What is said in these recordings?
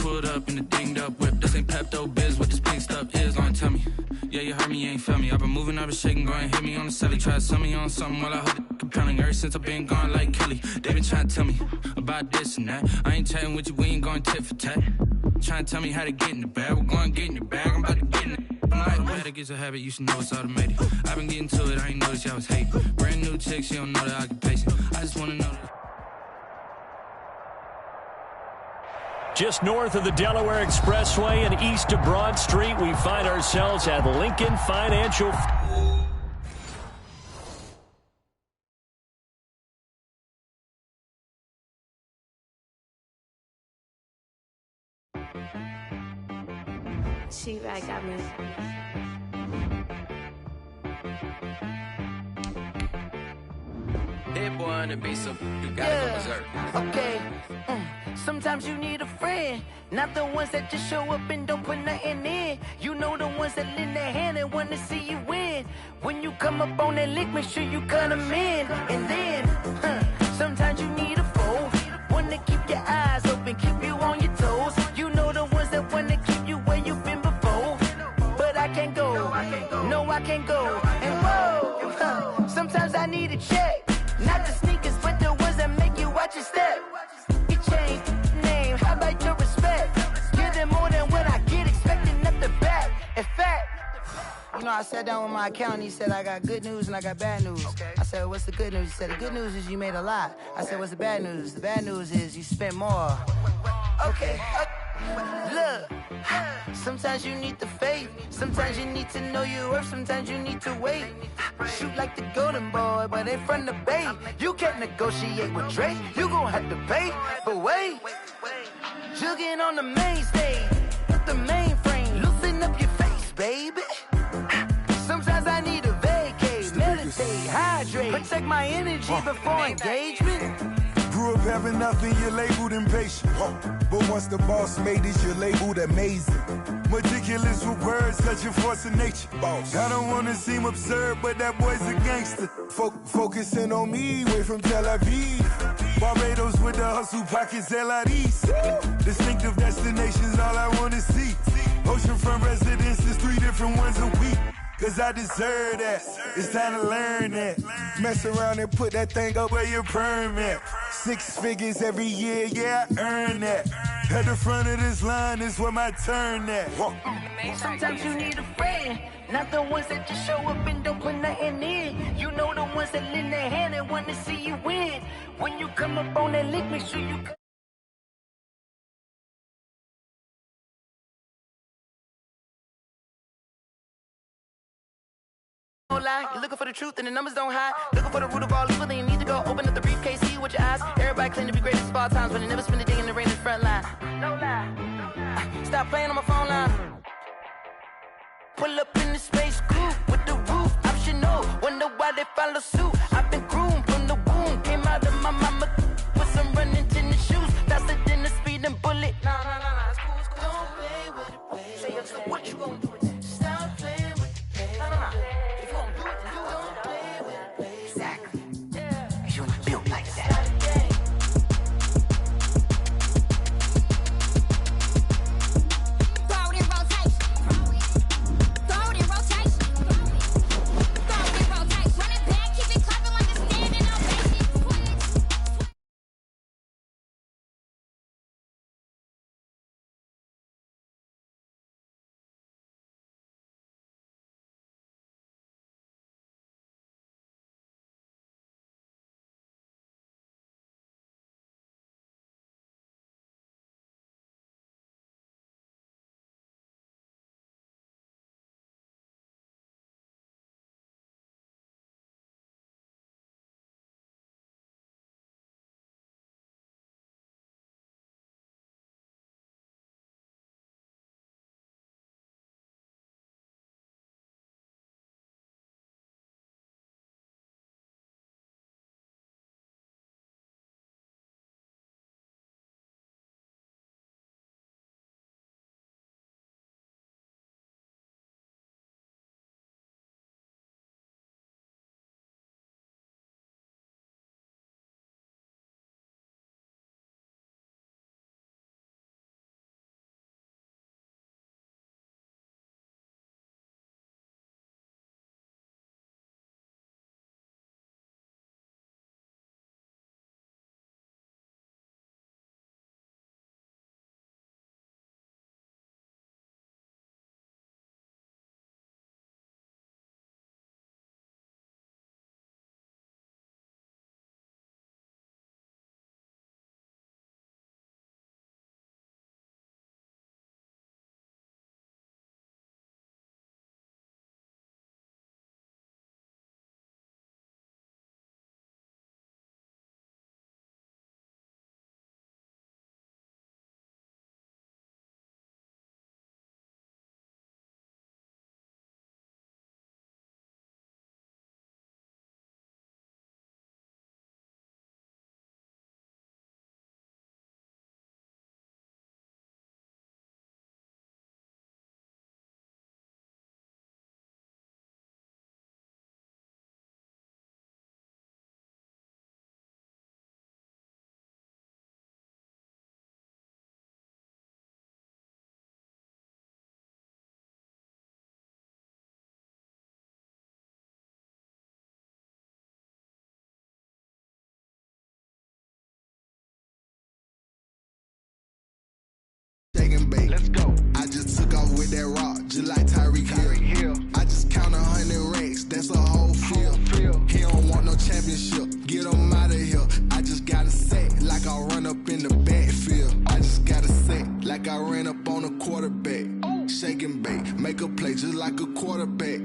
pulled up in a dinged up whip. This ain't Pepto Biz, what this pink stuff is, don't tell me. Yeah, you heard me, you ain't felt me. I've been moving, I've been shaking, go and hit me on the celly. Try to sell me on something while I hold it compelling. Ever since I've been gone like Kelly, they been trying to tell me about this and that. I ain't chatting with you, we ain't going tit for tat. Trying to tell me how to get in the bag, we're going to get in the bag, I'm about to get in it. I'm like, better it's a habit, you should know it's automated. I've been getting to it, I ain't noticed y'all was hating. Brand new chick, she don't know the occupation. I just wanna know that. Just north of the Delaware Expressway and east of Broad Street, we find ourselves at Lincoln Financial. She-Rag got me. Hit boy on the beat, so you gotta go berserk. Okay. Sometimes you need a friend, not the ones that just show up and don't put nothing in. You know the ones that lend their hand and want to see you win. When you come up on that lick, make sure you cut them in. And then, sometimes you need a foe, one to keep your eyes open, keep you on your toes. You know the ones that want to keep you where you've been before. But I can't go, no I can't go. And whoa, sometimes I need a check, not the sneakers, but the ones that make you watch your step. You change name, how about your respect? Give them more than what I get, expecting up the back. In fact, you know, I sat down with my accountant, he said I got good news and I got bad news. I said, what's the good news? He said, the good news is you made a lot. I said, what's the bad news? The bad news is you spent more. Okay. Look, sometimes you need the faith, sometimes you need to know your worth, sometimes you need to wait. Shoot like the golden boy, but ain't from the bay. You can't negotiate with Drake, you gon' have to pay. But wait, jugging on the main stage, with the mainframe, loosen up your face, baby. Sometimes I need a vacate, meditate, hydrate, protect my energy before engagement. Grew up having nothing, you're labeled impatient. But once the boss made it, you're labeled amazing. Meticulous with words, such a force of nature. I don't wanna seem absurd, but that boy's a gangster. Focusing on me, way from Tel Aviv. Barbados with the hustle pockets, LIDs. Distinctive destinations, all I wanna see. Oceanfront residences, 3 different ones a week. Cause I deserve that, it's time to learn that. Mess around and put that thing up where your permit. 6 figures every year, yeah, I earn that. At the front of this line is where my turn at. Sometimes you need a friend, not the ones that just show up and don't put nothing in. You know the ones that lend their hand and want to see you win. When you come up on that lick, make sure you lie. You're looking for the truth and the numbers don't hide. Looking for the root of all evil, then you need to go open up the briefcase, see with your eyes. Everybody claim to be greatest of all times, but they never spend a day in the rain in the front line. No lie. Stop playing on my phone line. Pull up in the space coupe with the roof optional. Wonder why they follow suit. I've been groomed from the womb, came out of my mama with some running tennis shoes, faster than a speeding bullet. Nah, it's cool, it's cool. Don't play with it, baby. Say what you gonna do? shaking bait. Let's go. I just took off with that rock, just like Tyreek Hill. I just count 100 racks, that's a whole field. He don't want no championship, get him out of here. I just gotta say, like I run up in the backfield. I just gotta say, like I ran up on a quarterback. Shaking bait, make a play just like a quarterback.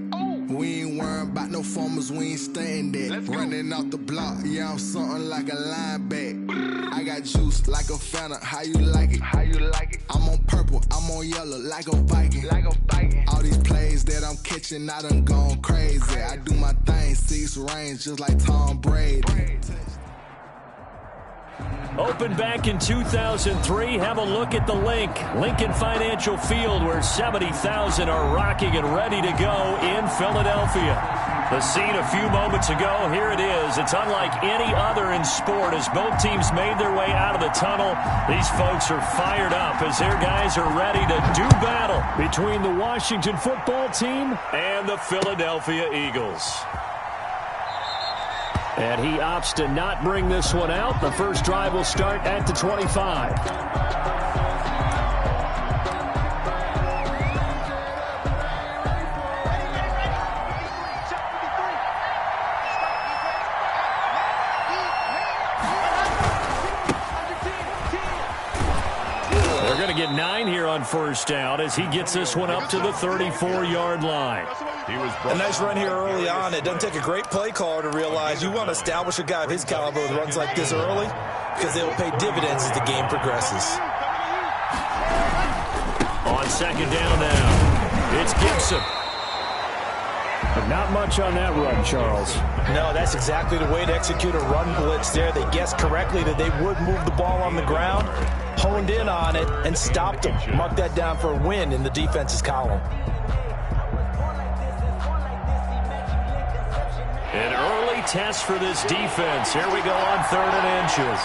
We ain't worrying about no formers, we ain't staying there. Running off the block, yeah, I'm something like a linebacker. I got juice like a Fanta, how you like it? I'm on purple, I'm on yellow, like a Viking. All these plays that I'm catching, I done gone crazy. I do my thing, 6 range, just like Tom Brady. Opened back in 2003. Have a look at the Lincoln Financial Field, where 70,000 are rocking and ready to go in Philadelphia. The scene a few moments ago, here it is. It's unlike any other in sport as both teams made their way out of the tunnel. These folks are fired up as their guys are ready to do battle between the Washington football team and the Philadelphia Eagles. And he opts to not bring this one out. The first drive will start at the 25. They're going to get 9 here on first down as he gets this one up to the 34-yard line. A nice run here early on. It doesn't take a great play caller to realize you want to establish a guy of his caliber with runs like this early because they will pay dividends as the game progresses. On second down now, it's Gibson. But not much on that run, Charles. No, that's exactly the way to execute a run blitz there. They guessed correctly that they would move the ball on the ground, honed in on it, and stopped them. Mark that down for a win in the defense's column. An early test for this defense. Here we go on 3rd and inches.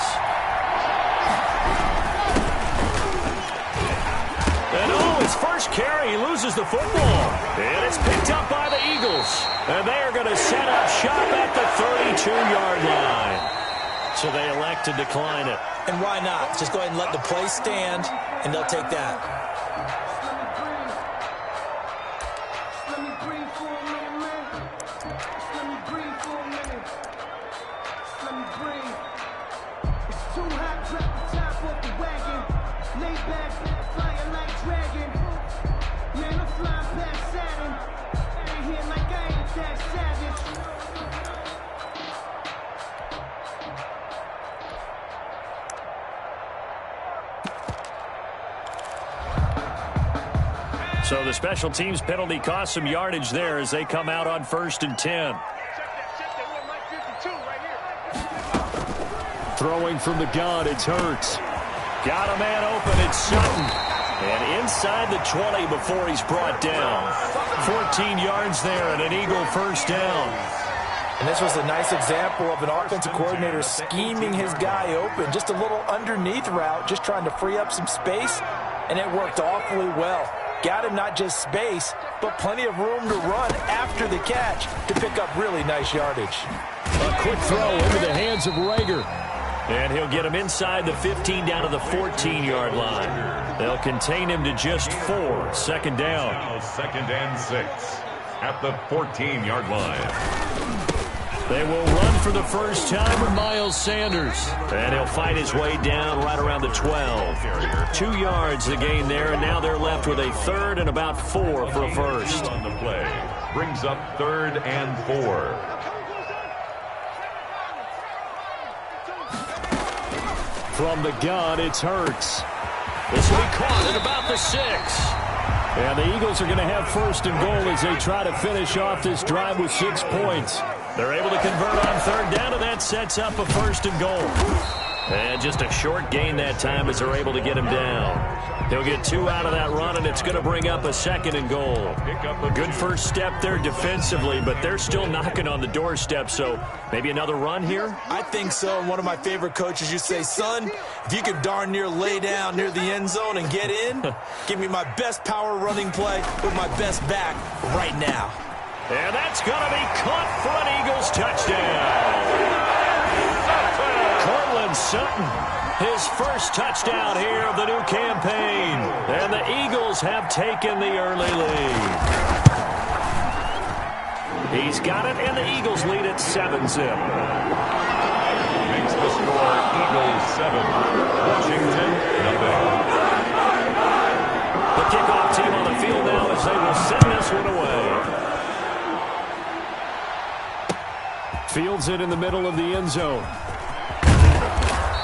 And his first carry, he loses the football. And it's picked up by the Eagles. And they are going to set up shop at the 32-yard line. So they elect to decline it. And why not? Just go ahead and let the play stand, and they'll take that. So the special teams penalty cost some yardage there as they come out on 1st and 10. Throwing from the gun, it's Hurts. Got a man open, it's Sutton. And inside the 20 before he's brought down. 14 yards there and an Eagle first down. And this was a nice example of an offensive coordinator scheming his guy open. Just a little underneath route, just trying to free up some space. And it worked awfully well. Got him not just space, but plenty of room to run after the catch to pick up really nice yardage. A quick throw into the hands of Rager. And he'll get him inside the 15 down to the 14-yard line. They'll contain him to just 4. Second down. Now 2nd and 6 at the 14-yard line. They will run for the first time with Miles Sanders. And he'll fight his way down right around the 12. 2 yards the gain there, and now they're left with a 3rd and about 4 for a first. On the play brings up 3rd and 4. From the gun, it's Hurts. This will be caught at about the 6. And the Eagles are going to have 1st and goal as they try to finish off this drive with 6 points. They're able to convert on 3rd down, and that sets up a 1st and goal. And just a short gain that time as they're able to get him down. He'll get 2 out of that run, and it's going to bring up a 2nd and goal. A good first step there defensively, but they're still knocking on the doorstep, so maybe another run here? I think so. And one of my favorite coaches used to say, son, if you can darn near lay down near the end zone and get in, give me my best power running play with my best back right now. And that's going to be caught for an Eagles touchdown. Cortland Sutton His first touchdown here of the new campaign. And the Eagles have taken the early lead. He's got it, and the Eagles lead at 7-zip. Makes the score Eagles 7, Washington 0. The kickoff team on the field now as they will send this one away. Fields it in the middle of the end zone.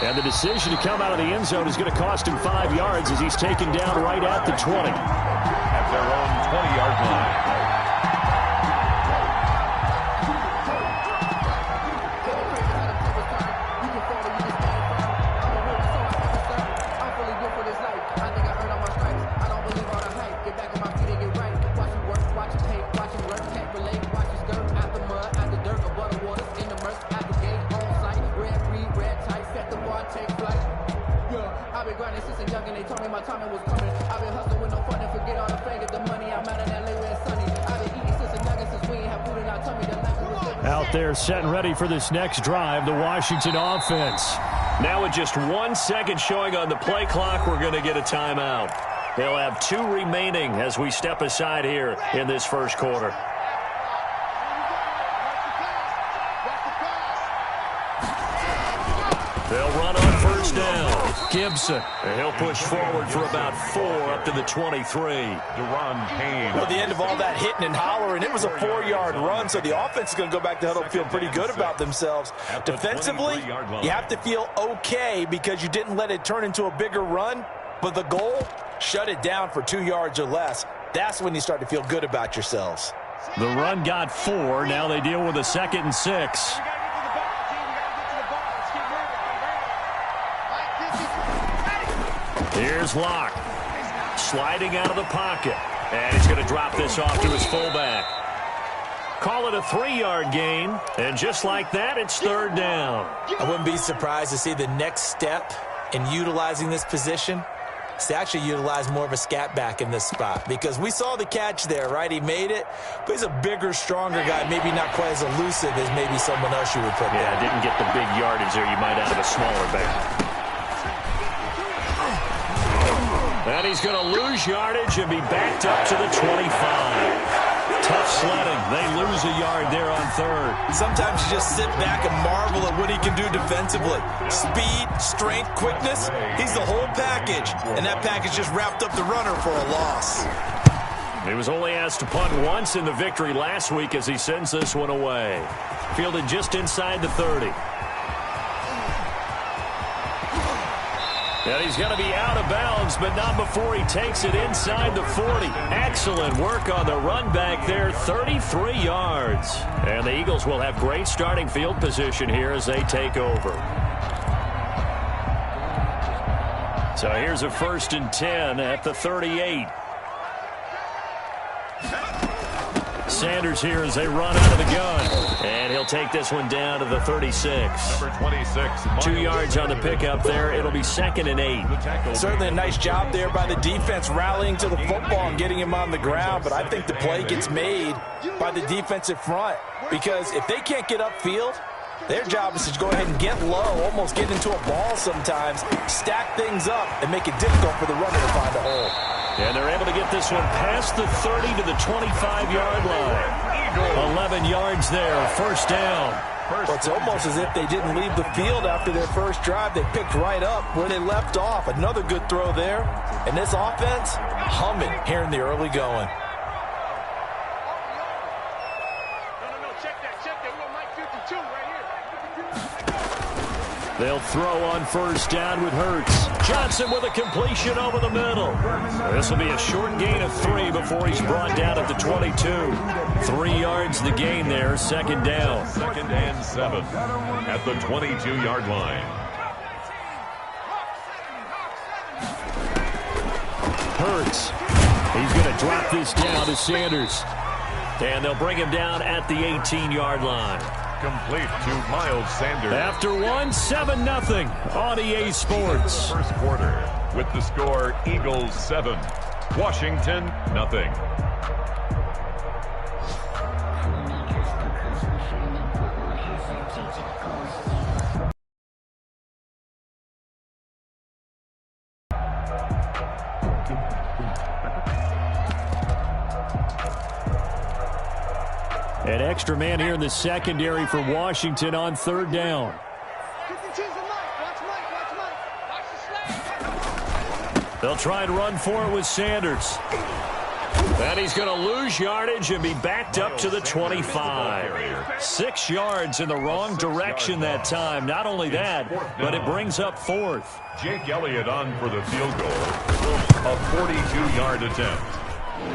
And the decision to come out of the end zone is going to cost him 5 yards as he's taken down right at the 20. At their own 20-yard line. Out there set and ready for this next drive, the Washington offense. Now with just 1 second showing on the play clock, we're going to get a timeout. They'll have 2 remaining as we step aside here in this first quarter. They'll run on first down. Gibson, and he'll push forward for about 4 up to the 23. Deron Payne. Well, the end of all that hitting and hollering, it was a 4-yard run, so the offense is going to go back to huddle and feel pretty good about themselves. Defensively, you have to feel okay because you didn't let it turn into a bigger run, but the goal, shut it down for 2 yards or less. That's when you start to feel good about yourselves. The run got 4. Now they deal with a 2nd and 6. Here's Locke, sliding out of the pocket, and he's going to drop this off to his fullback. Call it a 3-yard gain, and just like that, it's 3rd down. I wouldn't be surprised to see the next step in utilizing this position is to actually utilize more of a scat back in this spot, because we saw the catch there, right? He made it, but he's a bigger, stronger guy, maybe not quite as elusive as maybe someone else you would put there. Yeah, didn't get the big yardage there you might out of a smaller back. And he's going to lose yardage and be backed up to the 25. Tough sledding. They lose a yard there on 3rd. Sometimes you just sit back and marvel at what he can do defensively. Speed, strength, quickness. He's the whole package. And that package just wrapped up the runner for a loss. He was only asked to punt once in the victory last week as he sends this one away. Fielded just inside the 30. And he's going to be out of bounds, but not before he takes it inside the 40. Excellent work on the run back there, 33 yards. And the Eagles will have great starting field position here as they take over. So here's a 1st and 10 at the 38. Sanders here as they run out of the gun. And he'll take this one down to the 36. Number 26. 2 yards on the pickup there. It'll be 2nd and 8. Certainly a nice job there by the defense rallying to the football and getting him on the ground. But I think the play gets made by the defensive front, because if they can't get upfield, their job is to go ahead and get low, almost get into a ball sometimes, stack things up, and make it difficult for the runner to find a hole. And they're able to get this one past the 30 to the 25-yard line. 11 yards there, 1st down. Well, it's almost as if they didn't leave the field after their first drive. They picked right up where they left off. Another good throw there. And this offense, humming here in the early going. They'll throw on 1st down with Hurts. Johnson with a completion over the middle. This will be a short gain of 3 before he's brought down at the 22. 3 yards the gain there, 2nd down. 2nd and 7 at the 22-yard line. Hurts. He's going to drop this down to Sanders. And they'll bring him down at the 18-yard line. Complete to Miles Sanders. After 7-0 on EA Sports. First quarter with the score Eagles 7, Washington 0. An extra man here in the secondary for Washington on third down. They'll try and run for it with Sanders. And he's going to lose yardage and be backed up to the 25. 6 yards in the wrong direction that time. Not only that, but it brings up fourth. Jake Elliott on for the field goal. A 42-yard attempt.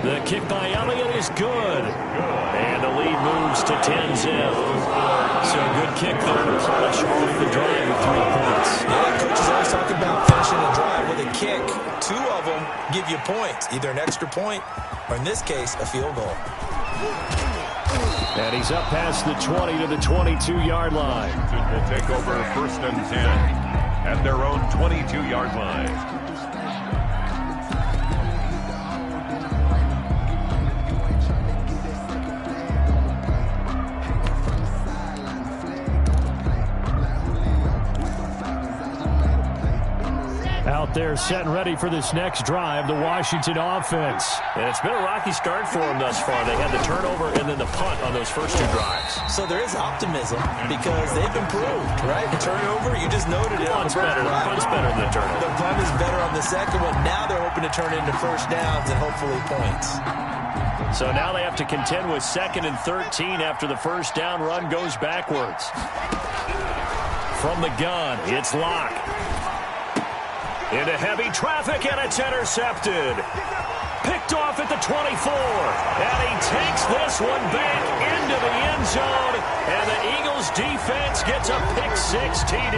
The kick by Elliott is good. And the lead moves to 10-zip. So a good kick there to polish off the drive with 3 points. Yeah, coaches always talk about finishing a drive with a kick. 2 of them give you points, either an extra point or, in this case, a field goal. And he's up past the 20 to the 22-yard line. Will take over first and 10 at their own 22-yard line. Out there set and ready for this next drive, the Washington offense. And it's been a rocky start for them thus far. They had the turnover and then the punt on those first 2 drives. So there is optimism because they've improved, right? The turnover, you just noted it. Punt's better than the turnover. The punt is better on the second one. Now they're hoping to turn it into first downs and hopefully points. So now they have to contend with 2nd and 13 after the first down run goes backwards. From the gun, it's Locke. Into heavy traffic, and it's intercepted. Picked off at the 24. And he takes this one back into the end zone. And the Eagles defense gets a pick-6 TD.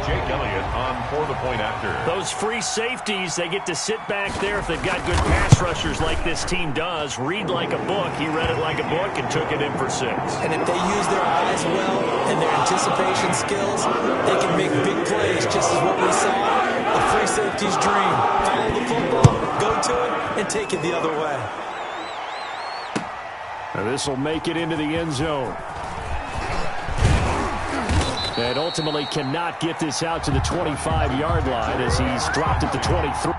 Jake Elliott on for the point after. Those free safeties, they get to sit back there if they've got good pass rushers like this team does. Read like a book. He read it like a book and took it in for 6. And if they use their eyes well and their anticipation skills, they can make big plays, just as what we saw. A free safety's dream. Follow the football, go to it, and take it the other way. And this will make it into the end zone. And ultimately cannot get this out to the 25-yard line as he's dropped at the 23.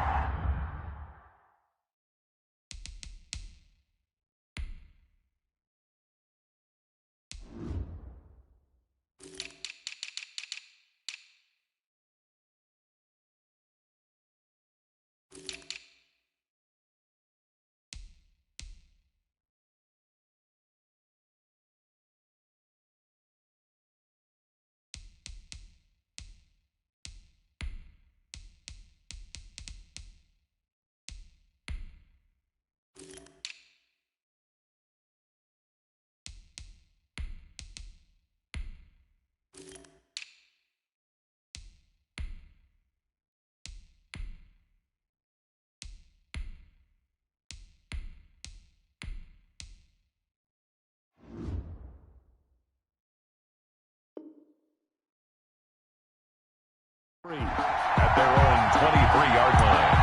At their own 23-yard line.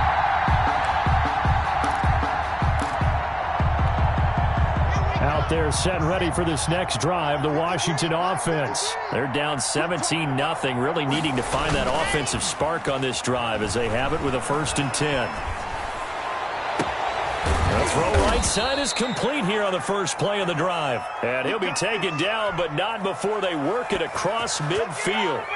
Out there set and ready for this next drive, the Washington offense. They're down 17-0, really needing to find that offensive spark on this drive as they have it with a 1st and 10. The throw right side is complete here on the first play of the drive. And he'll be taken down, but not before they work it across midfield.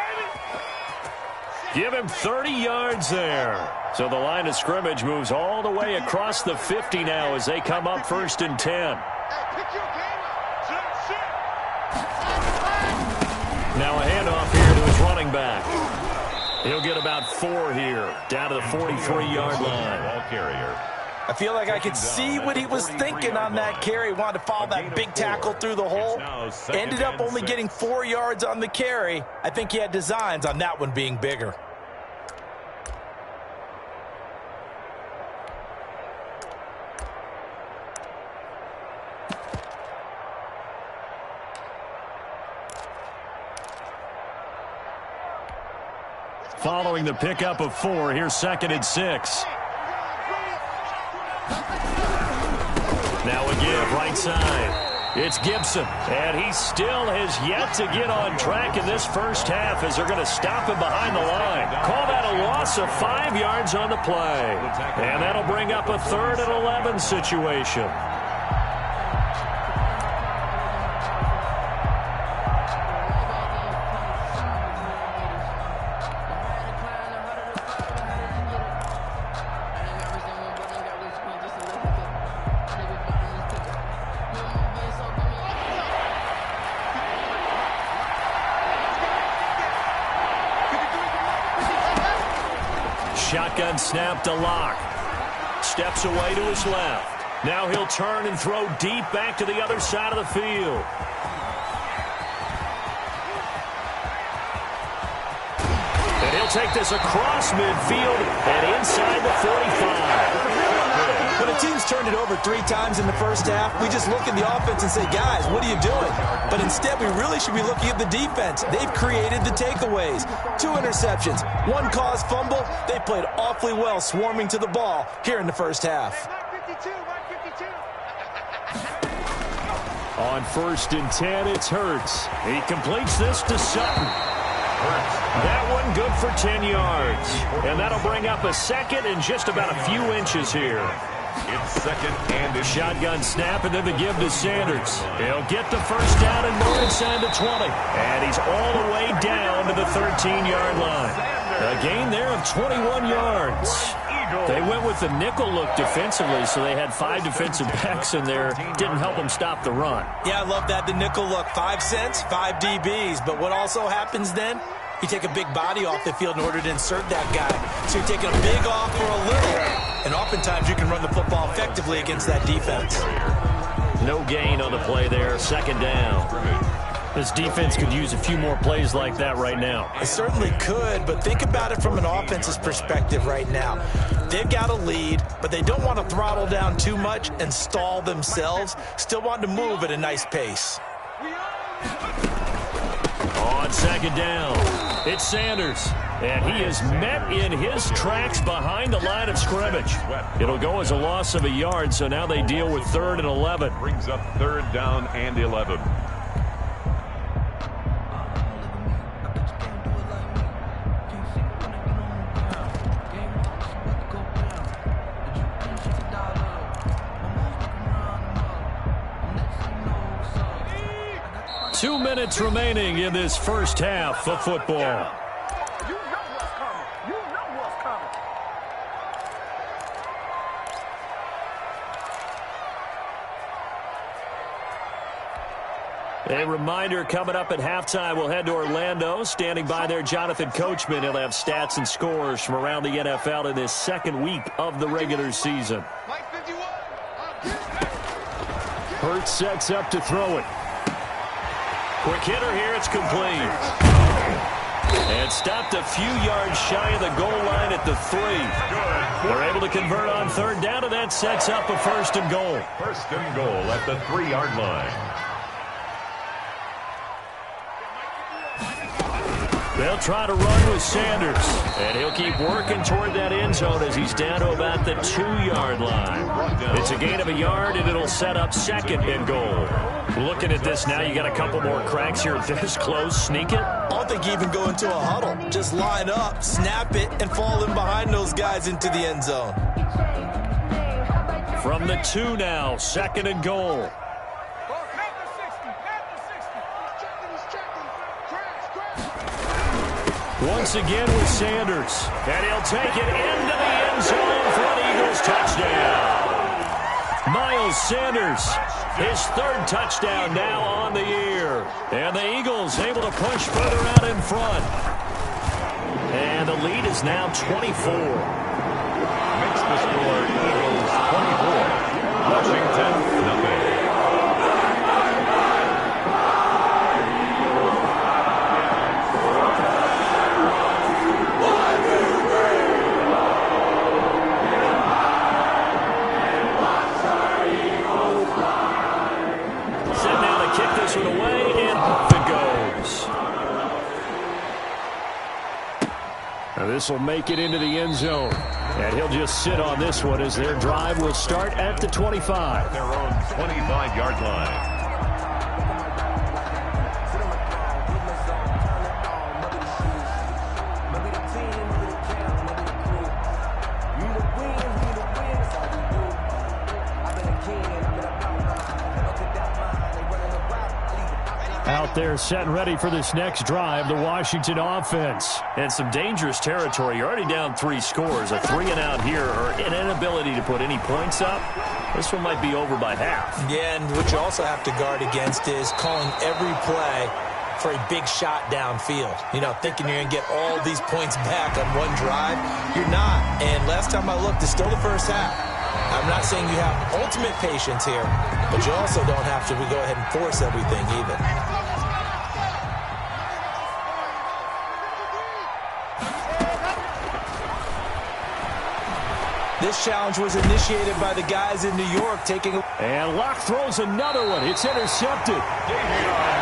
Give him 30 yards there. So the line of scrimmage moves all the way across the 50 now as they come up 1st and 10. Now a handoff here to his running back. He'll get about 4 here, down to the 43-yard line. Ball carrier. I feel like I could see what he was thinking on that carry. Wanted to follow that big tackle through the hole. Ended up only getting 4 yards on the carry. I think he had designs on that one being bigger. Following the pickup of 4, here's 2nd and 6. Now a give right side. It's Gibson, and he still has yet to get on track in this first half as they're going to stop him behind the line. Call that a loss of 5 yards on the play. And that'll bring up a 3rd and 11 situation. Shotgun snap to Locke. Steps away to his left. Now he'll turn and throw deep back to the other side of the field. And he'll take this across midfield and inside the 45. When a team's turned it over 3 times in the first half, we just look at the offense and say, guys, what are you doing? But instead, we really should be looking at the defense. They've created the takeaways. 2 interceptions, 1 caused fumble. They played awfully well swarming to the ball here in the first half. On 1st and 10, it's Hurts. He completes this to Sutton. That one good for 10 yards. And that'll bring up a second and just about a few inches here. It's second and a shotgun snap, and then the give to Sanders. He'll get the first down and more inside the 20. And he's all the way down to the 13-yard line. A gain there of 21 yards. They went with the nickel look defensively, so they had 5 defensive backs in there. Didn't help them stop the run. Yeah, I love that, the nickel look. 5 cents, 5 DBs. But what also happens then? You take a big body off the field in order to insert that guy. So you're taking a big off for a little. And oftentimes you can run the football effectively against that defense. No gain on the play there. Second down. This defense could use a few more plays like that right now. It certainly could, but think about it from an offense's perspective right now. They've got a lead, but they don't want to throttle down too much and stall themselves. Still want to move at a nice pace. On second down, it's Sanders. And he is met in his tracks behind the line of scrimmage. It'll go as a loss of a yard, so now they deal with 3rd and 11. Brings up 3rd down and 11. Two minutes remaining in this first half of football. A reminder, coming up at halftime, we'll head to Orlando. Standing by there, Jonathan Coachman. He'll have stats and scores from around the NFL in this second week of the regular season. Hurts sets up to throw it. Quick hitter here, it's complete. And stopped a few yards shy of the goal line at the 3. They're able to convert on 3rd down, and that sets up a 1st and goal. 1st and goal at the 3-yard line. They'll try to run with Sanders, and he'll keep working toward that end zone as he's down to about the 2-yard line. It's a gain of a yard, and it'll set up 2nd and goal. Looking at this now, you got a couple more cracks here this close. Sneak it? I don't think you even go into a huddle. Just line up, snap it, and fall in behind those guys into the end zone. From the 2 now, 2nd and goal. Once again with Sanders. And he'll take it into the end zone for an Eagles touchdown. Miles Sanders, his 3rd touchdown now on the year. And the Eagles able to push further out in front. And the lead is now 24. Makes the score Eagles 24. Washington, nothing. This will make it into the end zone. And he'll just sit on this one as their drive will start at the 25. Their own 25-yard line. Out there set and ready for this next drive, the Washington offense. And some dangerous territory. You're already down 3 scores. A 3-and-out here, or an inability to put any points up. This one might be over by half. Yeah, and what you also have to guard against is calling every play for a big shot downfield. You know, thinking you're going to get all these points back on one drive. You're not. And last time I looked, it's still the first half. I'm not saying you have ultimate patience here, but you also don't have to go ahead and force everything either. This challenge was initiated by the guys in New York taking a... And Locke throws another one. It's intercepted.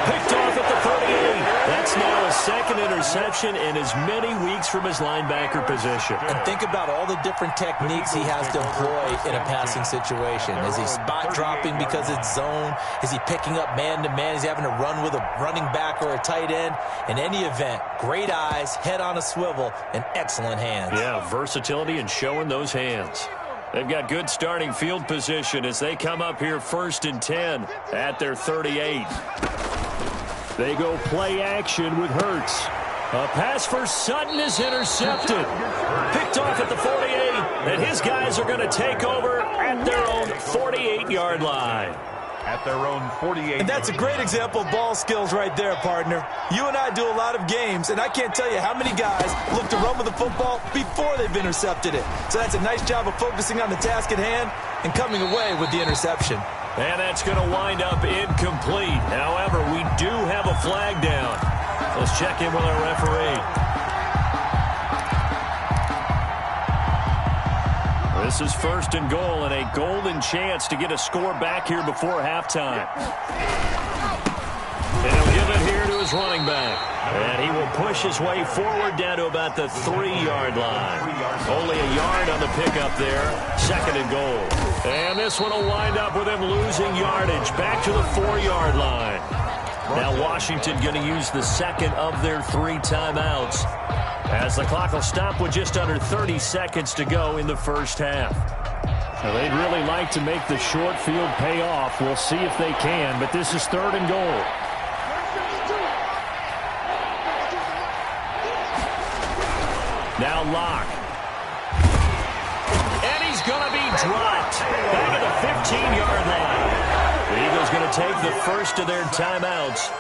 Picked off at the 38. That's now a second interception in as many weeks from his linebacker position. And think about all the different techniques he has to employ in a passing situation. Is he spot dropping because it's zone? Is he picking up man-to-man? Is he having to run with a running back or a tight end? In any event, great eyes, head on a swivel, and excellent hands. Yeah, versatility and showing those hands. They've got good starting field position as they come up here 1st and 10 at their 38. They go play action with Hurts. A pass for Sutton is intercepted. Picked off at the 48, and his guys are going to take over at their own 48-yard line. At their own 48. And that's a great example of ball skills right there, partner. You and I do a lot of games, and I can't tell you how many guys look to run with the football before they've intercepted it. So that's a nice job of focusing on the task at hand and coming away with the interception. And that's going to wind up incomplete. However, we do have a flag down. Let's check in with our referee. This is 1st and goal and a golden chance to get a score back here before halftime. And he'll give it here to his running back. And he will push his way forward down to about the 3-yard line. Only a yard on the pickup there. 2nd and goal. And this one will wind up with him losing yardage back to the 4-yard line. Now Washington going to use the second of their 3 timeouts, as the clock will stop with just under 30 seconds to go in the first half. Now, they'd really like to make the short field pay off. We'll see if they can, but this is 3rd and goal. Now Locke. And he's going to be dropped back at the 15-yard line. The Eagles going to take the first of their timeouts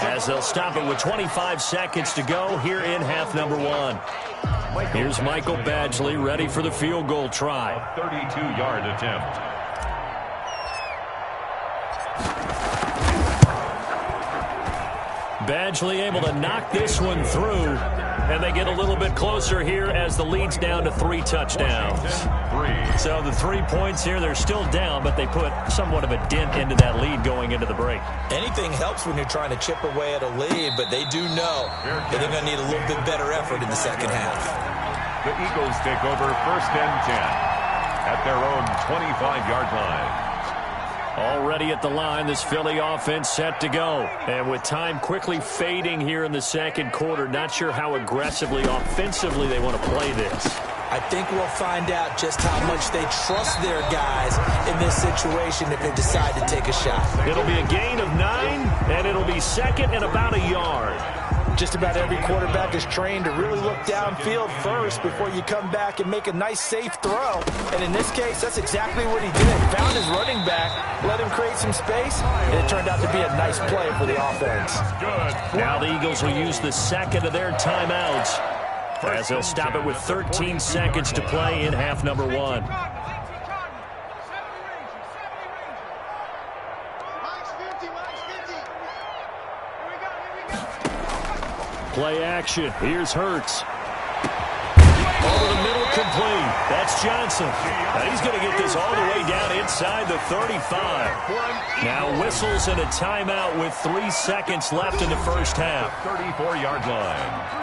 as they'll stop it with 25 seconds to go here in half number 1. Here's Michael Badgley ready for the field goal try. A 32-yard attempt. Badgley able to knock this one through, and they get a little bit closer here as the lead's down to 3 touchdowns. So the 3 points here, they're still down, but they put somewhat of a dent into that lead going into the break. Anything helps when you're trying to chip away at a lead, but they do know that they're going to need a little bit better effort in the second half. The Eagles take over 1st and 10 at their own 25-yard line. Already at the line, this Philly offense set to go. And with time quickly fading here in the second quarter, not sure how aggressively, offensively they want to play this. I think we'll find out just how much they trust their guys in this situation if they decide to take a shot. It'll be a gain of 9, and it'll be 2nd and about a yard. Just about every quarterback is trained to really look downfield first before you come back and make a nice, safe throw. And in this case, that's exactly what he did. Found his running back, let him create some space, and it turned out to be a nice play for the offense. Now the Eagles will use the second of their timeouts as they'll stop it with 13 seconds to play in half number 1. Play action. Here's Hurts. Over the middle, complete. That's Johnson. Now he's going to get this all the way down inside the 35. Now whistles and a timeout with 3 seconds left in the first half. 34-yard line.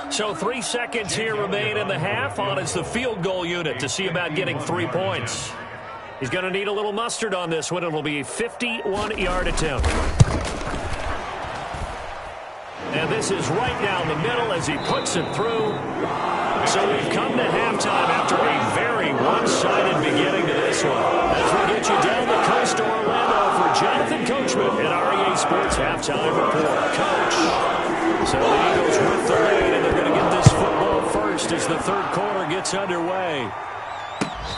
So 3 seconds here remain in the half. On is the field goal unit to see about getting 3 points. He's going to need a little mustard on this one. It'll be a 51-yard attempt. And this is right down the middle as he puts it through. So we've come to halftime after a very one-sided beginning to this one. As we get you down the coast to Orlando for Jonathan Coachman at REA Sports Halftime Report. Coach. So the Eagles with the lead, and they're going to get this football first as the third quarter gets underway.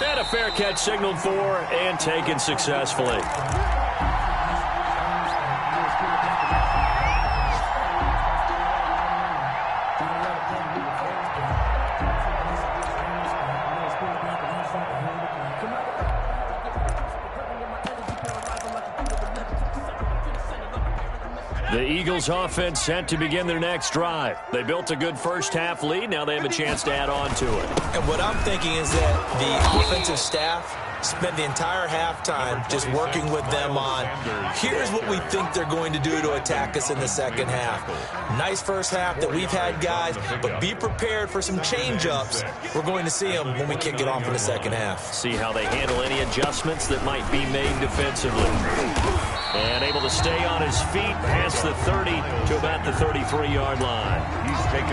And a fair catch signaled for and taken successfully. The Eagles offense set to begin their next drive. They built a good first-half lead. Now they have a chance to add on to it. And what I'm thinking is that the offensive staff spent the entire halftime just working with them on, here's what we think they're going to do to attack us in the second half. Nice first half that we've had, guys, but be prepared for some change-ups. We're going to see them when we kick it off in the second half. See how they handle any adjustments that might be made defensively. And able to stay on his feet past the 30 to about the 33-yard line.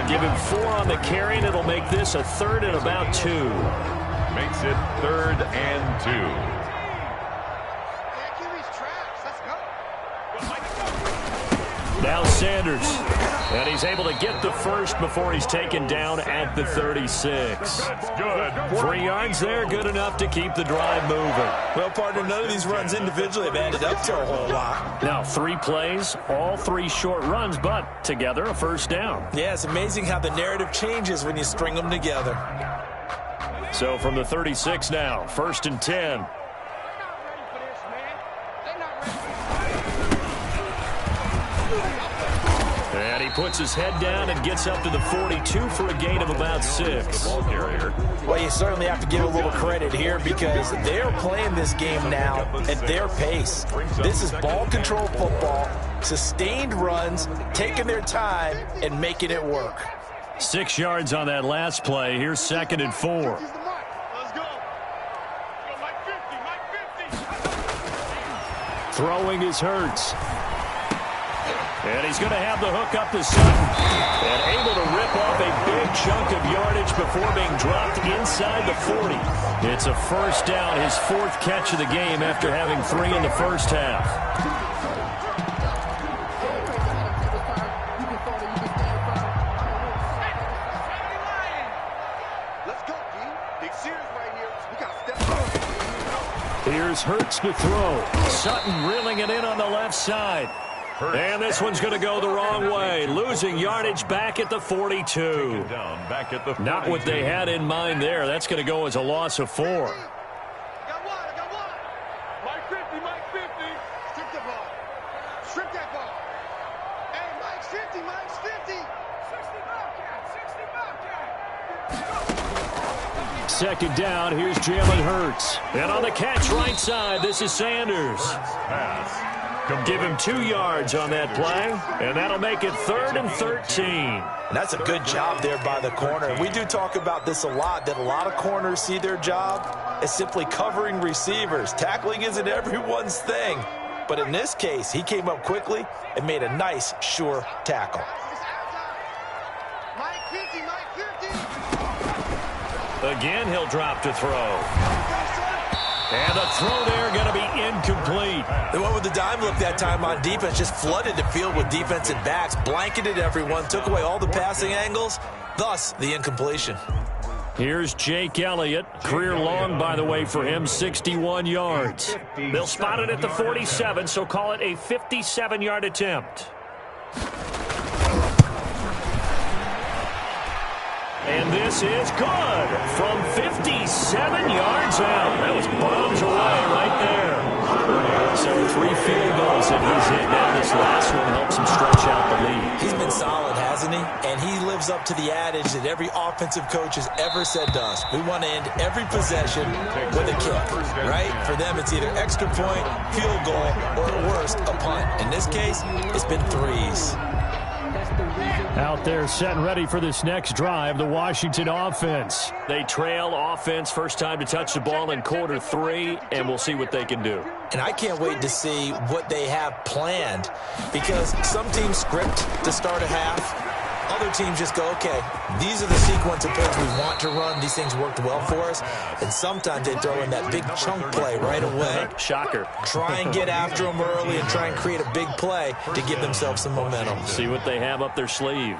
Give him 4 on the carry, and it'll make this a 3rd and about 2. Makes it 3rd and 2. Now Sanders. And he's able to get the first before he's taken down at the 36. That's good. 3 yards there, good enough to keep the drive moving. Well, partner, none of these runs individually have added up to a whole lot. Now 3 plays, all 3 short runs, but together a first down. Yeah, it's amazing how the narrative changes when you string them together. So from the 36 now, 1st and 10. And he puts his head down and gets up to the 42 for a gain of about 6. Well, you certainly have to give a little credit here because they're playing this game now at their pace. This is ball control football, sustained runs, taking their time, and making it work. 6 yards on that last play. Here's 2nd and 4. Throwing is Hurts. And he's going to have the hook up to Sutton. And able to rip off a big chunk of yardage before being dropped inside the 40. It's a first down, his 4th catch of the game after having 3 in the first half. Here's Hurts to throw. Sutton reeling it in on the left side. And this one's going to go the wrong way. Losing yardage back at the 42. Not what they had in mind there. That's going to go as a loss of 4. Mike 50. Mike 50. Strip the ball. Strip that ball. Hey, Mike's 50. Mike's 50. 60 Bobcat. 60 Bobcat. 2nd down. Here's Jalen Hurts. And on the catch right side, this is Sanders. Pass. Give him 2 yards on that play, and that'll make it 3rd and 13. And that's a good job there by the corner. We do talk about this a lot, that a lot of corners see their job as simply covering receivers. Tackling isn't everyone's thing. But in this case, he came up quickly and made a nice, sure tackle. Mike 50. Mike 50. Again, he'll drop to throw. And the throw there going to be incomplete. They went with the dime look that time on defense, just flooded the field with defensive backs, blanketed everyone, took away all the passing angles, thus the incompletion. Here's Jake Elliott. Career long, by the way, for him, 61 yards. They'll spot it at the 47, so call it a 57-yard attempt. And this is good from 57 yards out. That was bombs away right there. So 3 field goals that he's hit. Now this last one helps him stretch out the lead. He's been solid, hasn't he? And he lives up to the adage that every offensive coach has ever said to us. We want to end every possession with a kick, right? For them, it's either extra point, field goal, or at worst, a punt. In this case, it's been 3s. Out there set and ready for this next drive, the Washington offense. They trail offense first time to touch the ball in quarter 3, and we'll see what they can do. And I can't wait to see what they have planned because some teams script to start a half. Other teams just go, okay, these are the sequence of plays we want to run. These things worked well for us. And sometimes they throw in that big chunk play right away. Shocker. Try and get after them early and try and create a big play to give themselves some momentum. See what they have up their sleeve.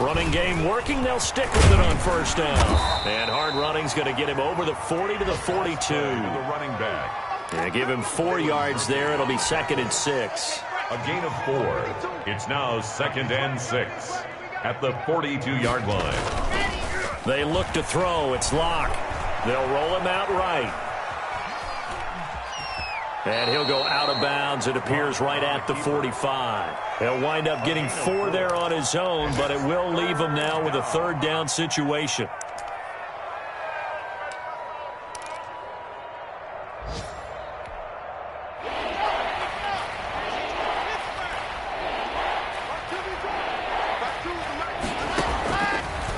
Running game working. They'll stick with it on first down. And hard running's going to get him over the 40 to the 42. The running back. Yeah, give him 4 yards there. It'll be 2nd and 6. A gain of 4. It's now 2nd and 6 at the 42-yard line. They look to throw. It's Locke. They'll roll him out right. And he'll go out of bounds. It appears right at the 45. He'll wind up getting 4 there on his own, but it will leave him now with a 3rd down situation.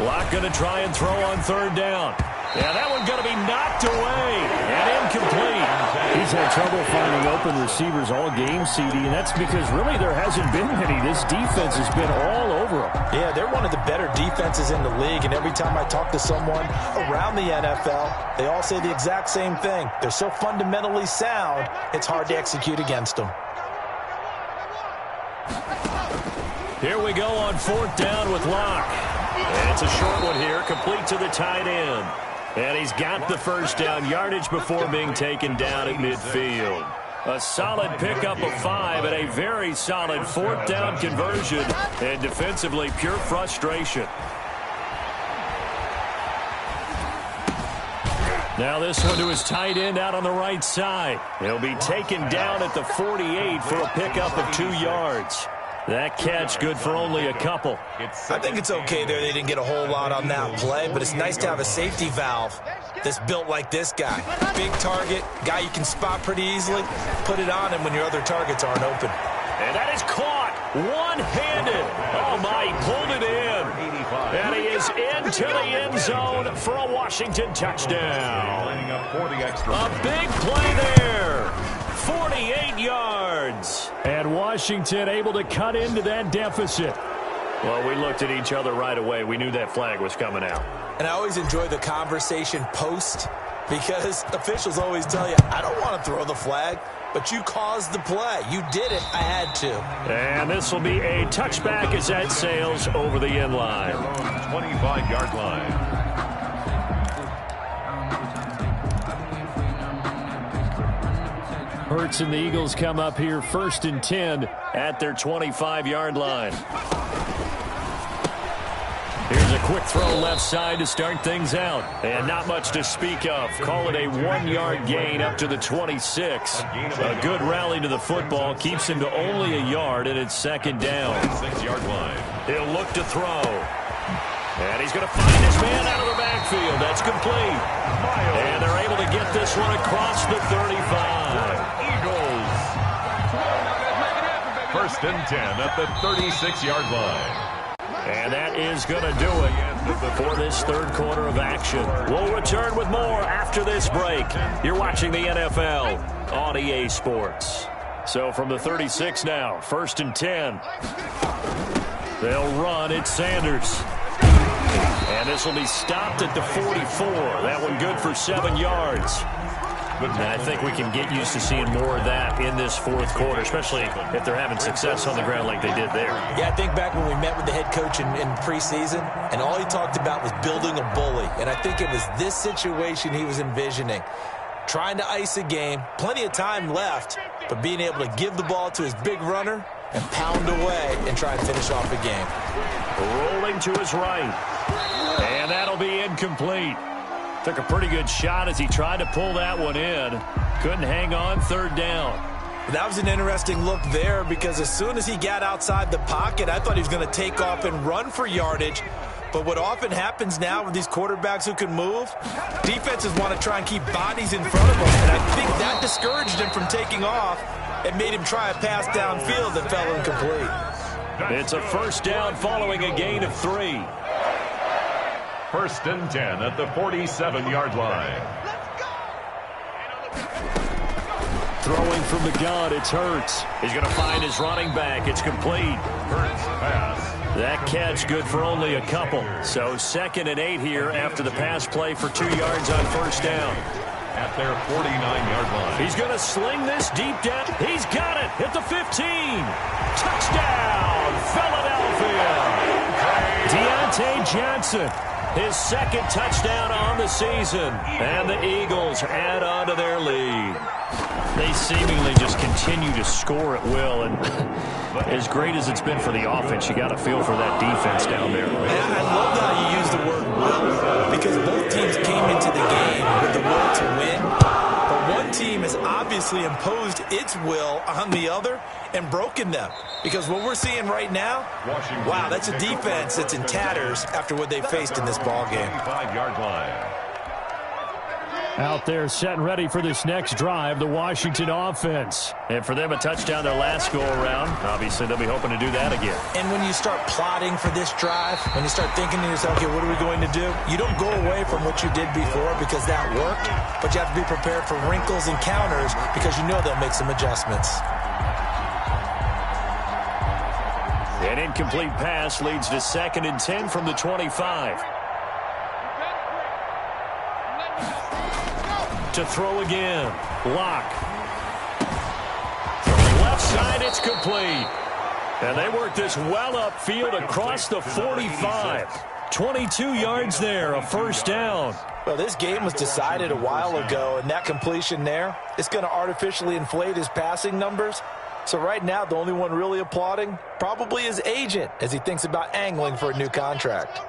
Locke going to try and throw on 3rd down. Yeah, that one's going to be knocked away and incomplete. He's had trouble finding open receivers all game, CD, and that's because really there hasn't been many. This defense has been all over him. Yeah, they're one of the better defenses in the league, and every time I talk to someone around the NFL, they all say the exact same thing. They're so fundamentally sound, it's hard to execute against them. Here we go on 4th down with Locke. And it's a short one here, complete to the tight end. And he's got the 1st down yardage before being taken down at midfield. A solid pickup of 5 and a very solid 4th down conversion. And defensively, pure frustration. Now this one to his tight end out on the right side. He'll be taken down at the 48 for a pickup of 2 yards. That catch good for only a couple. I think it's okay there. They didn't get a whole lot on that play, but it's nice to have a safety valve that's built like this guy. Big target, guy you can spot pretty easily. Put it on him when your other targets aren't open. And that is caught one-handed. Oh, my, he pulled it in. And he is into the end zone for a Washington touchdown. A big play there. 48 yards. And Washington able to cut into that deficit. Well, we looked at each other right away. We knew that flag was coming out. And I always enjoy the conversation post because officials always tell you, I don't want to throw the flag, but you caused the play. You did it. I had to. And this will be a touchback as that sails over the end line. 25-yard line. Hurts and the Eagles come up here 1st and 10 at their 25-yard line. Here's a quick throw left side to start things out. And not much to speak of. Call it a 1-yard gain up to the 26. A good rally to the football keeps him to only a yard, and it's 2nd down. 6-yard line. He'll look to throw. And he's going to find his man out of the backfield. That's complete. And they're able to get this one across the 35. Eagles. 1st and 10 at the 36-yard line. And that is going to do it for this 3rd quarter of action. We'll return with more after this break. You're watching the NFL on EA Sports. So from the 36 now, 1st and 10. They'll run. It's Sanders. And this will be stopped at the 44. That one good for 7 yards. And I think we can get used to seeing more of that in this 4th quarter, especially if they're having success on the ground like they did there. Yeah, I think back when we met with the head coach in preseason, and all he talked about was building a bully. And I think it was this situation he was envisioning. Trying to ice a game, plenty of time left, but being able to give the ball to his big runner and pound away and try and finish off the game. Rolling to his right. And that'll be incomplete. Took a pretty good shot as he tried to pull that one in. Couldn't hang on 3rd down. That was an interesting look there because as soon as he got outside the pocket, I thought he was going to take off and run for yardage. But what often happens now with these quarterbacks who can move, defenses want to try and keep bodies in front of them. And I think that discouraged him from taking off and made him try a pass downfield that fell incomplete. It's a 1st down following a gain of 3. 1st and 10 at the 47-yard line. Throwing from the gun, it's Hurts. He's going to find his running back. It's complete. Hurts pass. That catch good for only a couple. So 2nd and 8 here after the pass play for 2 yards on 1st down. At their 49-yard line. He's going to sling this deep down. He's got it at the 15. Touchdown, Philadelphia. Deontay Johnson, his second touchdown on the season. And the Eagles add on to their lead. They seemingly just continue to score at will. And as great as it's been for the offense, you got to feel for that defense down there. And I love how you use the word will, because both teams came into the game with the will to win. But one team has obviously imposed its will on the other and broken them. Because what we're seeing right now, wow, that's a defense that's in tatters after what they faced in this ball game. 5-yard line. Out there set and ready for this next drive, the Washington offense. And for them, a touchdown their last go-around. Obviously, they'll be hoping to do that again. And when you start plotting for this drive, when you start thinking to yourself, okay, what are we going to do? You don't go away from what you did before because that worked, but you have to be prepared for wrinkles and counters because you know they'll make some adjustments. An incomplete pass leads to 2nd and 10 from the 25. To throw again. Lock. From the left side, it's complete. And they work this well upfield across the 45. 22 yards there, a first down. Well, this game was decided a while ago, and that completion there is going to artificially inflate his passing numbers. So right now, the only one really applauding probably his agent as he thinks about angling for a new contract.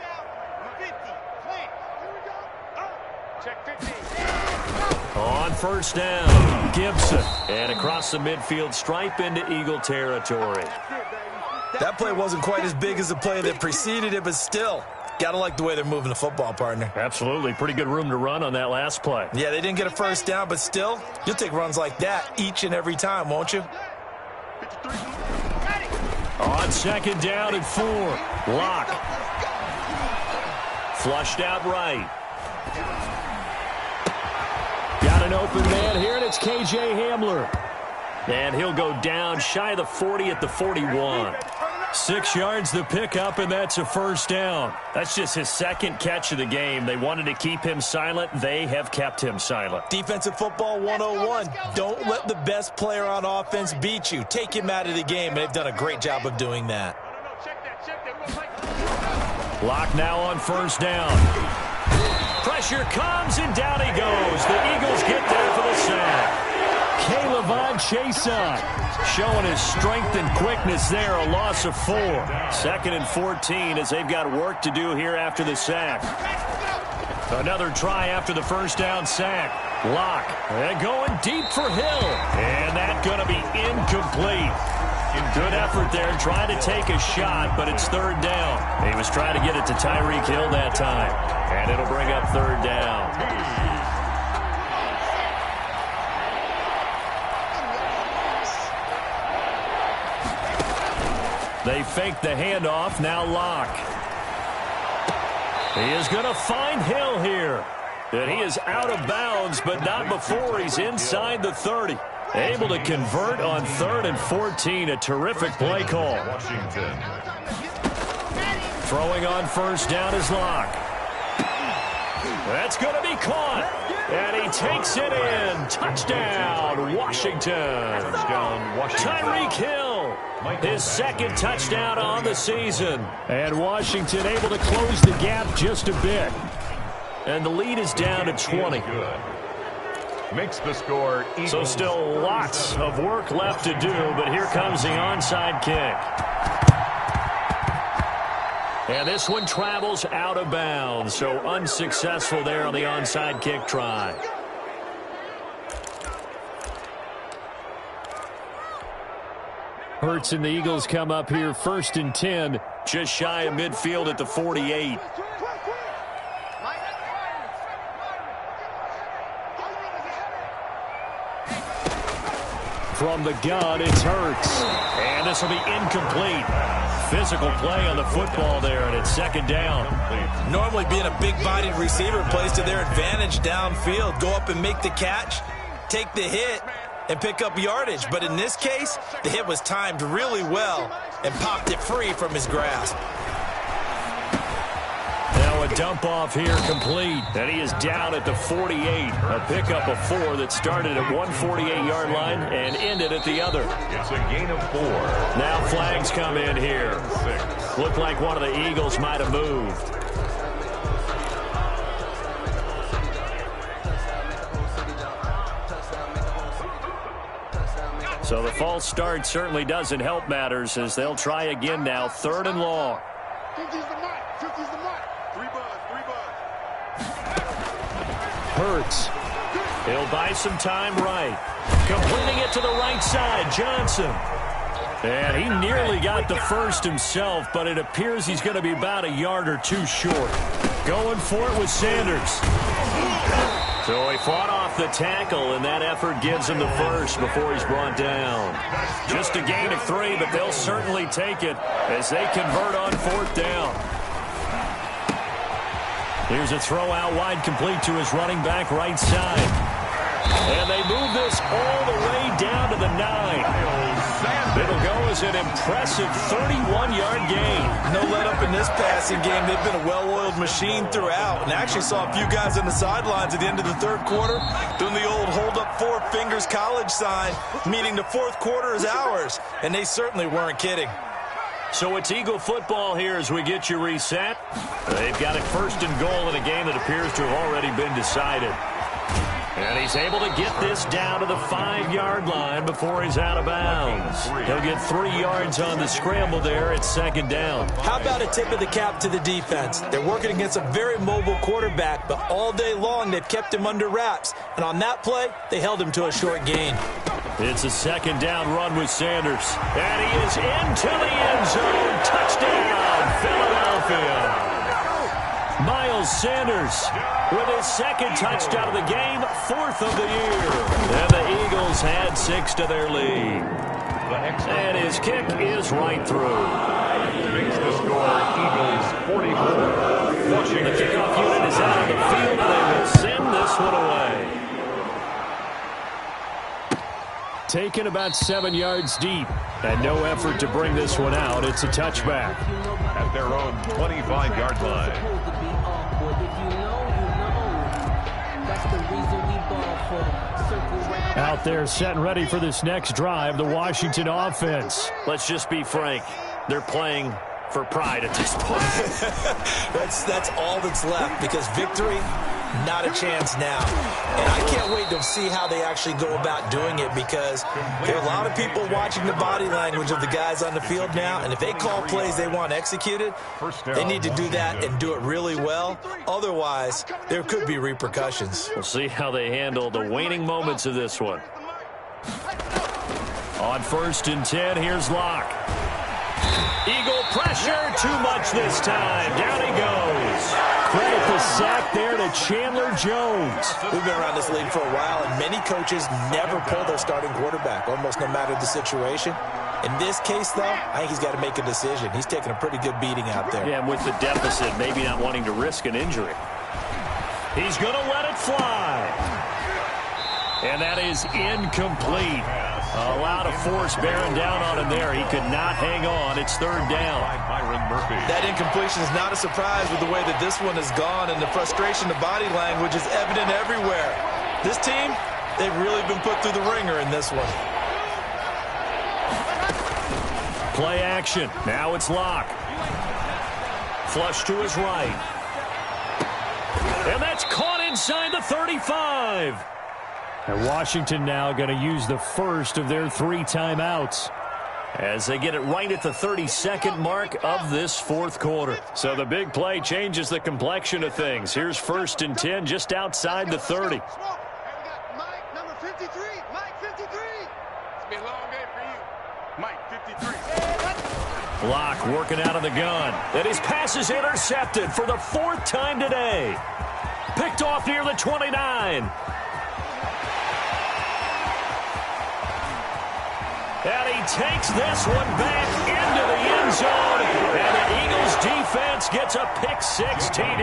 On first down, Gibson. And across the midfield stripe into Eagle territory. That play wasn't quite as big as the play that preceded it, but still, got to like the way they're moving the football, partner. Absolutely. Pretty good room to run on that last play. Yeah, they didn't get a first down, but still, you'll take runs like that each and every time, won't you? On 2nd down and 4. Lock. Flushed out right. Got an open man here, and it's K.J. Hamler. And he'll go down shy of the 40 at the 41. 6 yards the pickup, and that's a first down. That's just his second catch of the game. They wanted to keep him silent. They have kept him silent. Defensive football 101. Don't let the best player on offense beat you. Take him out of the game, and they've done a great job of doing that. Lock now on first down. Pressure comes, and down he goes. The Eagles get there for the sack. K'Lavon Chaisson showing his strength and quickness there, a loss of 4. 2nd and 14 as they've got work to do here after the sack. Another try after the first down sack. Lock. And going deep for Hill. And that's going to be incomplete. Good effort there, trying to take a shot, but it's 3rd down. He was trying to get it to Tyreek Hill that time. And it'll bring up 3rd down. They fake the handoff, now Lock. He is going to find Hill here. And he is out of bounds, but not before he's inside the 30. Able to convert on 3rd and 14. A terrific play call. Washington. Throwing on first down is Lock. That's going to be caught. And he takes it in. Touchdown, Washington. Tyreek Hill, his 2nd touchdown on the season. And Washington able to close the gap just a bit. And the lead is down to 20. Makes the score equal. So still lots of work left to do, but here comes the onside kick. And this one travels out of bounds, so unsuccessful there on the onside kick try. Hurts and the Eagles come up here 1st and 10, just shy of midfield at the 48. From the gun, it's Hurts. And this will be incomplete. Physical play on the football there, and it's 2nd down. Normally being a big-bodied receiver plays to their advantage downfield. Go up and make the catch, take the hit, and pick up yardage. But in this case, the hit was timed really well and popped it free from his grasp. Now a dump off here complete. And he is down at the 48. A pickup of 4 that started at 148-yard line and ended at the other. It's a gain of 4. Now flags come in here. Looked like one of the Eagles might have moved. So the false start certainly doesn't help matters as they'll try again now. 3rd and long. 50's the mark. 50's the mark. 3 buds. Hurts. He'll buy some time right. Completing it to the right side. Johnson. And he nearly got the first himself, but it appears he's going to be about a yard or 2 short. Going for it with Sanders. So he fought off the tackle, and that effort gives him the first before he's brought down. Just a gain of 3, but they'll certainly take it as they convert on 4th down. Here's a throw out wide, complete to his running back right side. And they move this all the way down to the 9. It'll go as an impressive 31-yard gain. No let up in this passing game. They've been a well-oiled machine throughout. And actually saw a few guys on the sidelines at the end of the 3rd quarter doing the old hold-up 4 fingers college sign, meaning the 4th quarter is ours. And they certainly weren't kidding. So it's Eagle football here as we get you reset. They've got it 1st and goal in a game that appears to have already been decided. And he's able to get this down to the 5-yard line before he's out of bounds. He'll get 3 yards on the scramble there at 2nd down. How about a tip of the cap to the defense? They're working against a very mobile quarterback, but all day long they've kept him under wraps. And on that play, they held him to a short gain. It's a 2nd down run with Sanders. And he is into the end zone. Touchdown, Philadelphia. Miles Sanders with his 2nd touchdown of the game, 4th of the year. And the Eagles had 6 to their lead. And his kick is right through. Makes the score Eagles 44. The kickoff unit is out on the field. They will send this one away. Taken about 7 yards deep. And no effort to bring this one out. It's a touchback. At their own 25-yard line. Out there set and ready for this next drive, the Washington offense. Let's just be frank. They're playing for pride at this point. That's all that's left because victory, not a chance now. And I can't wait to see how they actually go about doing it because there are a lot of people watching the body language of the guys on the field now, and if they call plays they want executed, they need to do that and do it really well. Otherwise, there could be repercussions. We'll see how they handle the waning moments of this one. On 1st and 10, here's Locke. Eagle pressure, too much this time. Down he goes. Credit the sack there to Chandler Jones. We've been around this league for a while, and many coaches never pull their starting quarterback, almost no matter the situation. In this case, though, I think he's got to make a decision. He's taking a pretty good beating out there. Yeah, and with the deficit, maybe not wanting to risk an injury. He's going to let it fly. And that is incomplete. A lot of force bearing down on him there. He could not hang on. It's 3rd down. That incompletion is not a surprise with the way that this one has gone, and the frustration, the body language is evident everywhere. This team, they've really been put through the ringer in this one. Play action. Now it's Locke. Flush to his right. And that's caught inside the 35. And Washington now going to use the first of their 3 timeouts as they get it right at the 32nd mark of this 4th quarter. So the big play changes the complexion of things. Here's 1st and 10 just outside the 30. Mike, number 53. Mike, 53. It's been a long day for you. Mike, 53. Locke working out of the gun. And his pass is intercepted for the 4th time today. Picked off near the 29. And he takes this one back into the end zone. And the Eagles defense gets a pick 6 TD.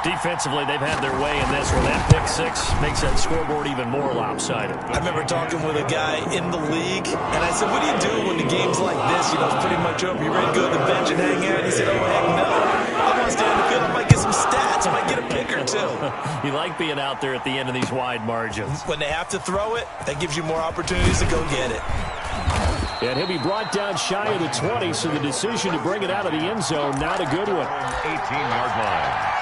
Defensively, they've had their way in this one. That pick six makes that scoreboard even more lopsided. I remember talking with a guy in the league, and I said, what do you do when the game's like this? You know, it's pretty much over. You ready to go to the bench and hang out? And he said, oh, heck no. I'm going to stay on the field. I might get some stats. I might get a pick or two. You like being out there at the end of these wide margins. When they have to throw it, that gives you more opportunities to go get it. And he'll be brought down shy of the 20, so the decision to bring it out of the end zone, not a good one. 18-yard line.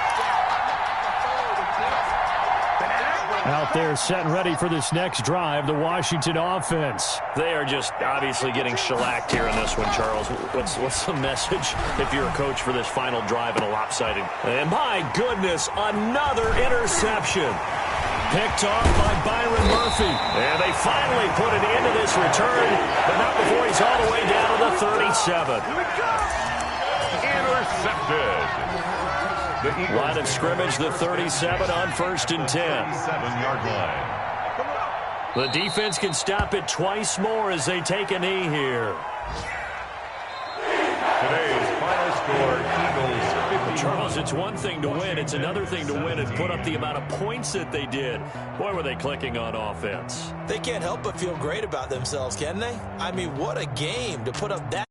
Out there set and ready for this next drive, the Washington offense. They are just obviously getting shellacked here in this one, Charles. What's the message if you're a coach for this final drive in a lopsided? And my goodness, another interception. Picked off by Byron Murphy. And they finally put an end to this return, but not before he's all the way down to the 37. Intercepted. Line of scrimmage, the 37 on 1st and 10. 7-yard line. The defense can stop it twice more as they take a knee here. Today's final score, Eagles 50. Charles, it's one thing to win. It's another thing to win and put up the amount of points that they did. Boy, were they clicking on offense. They can't help but feel great about themselves, can they? I mean, what a game to put up that.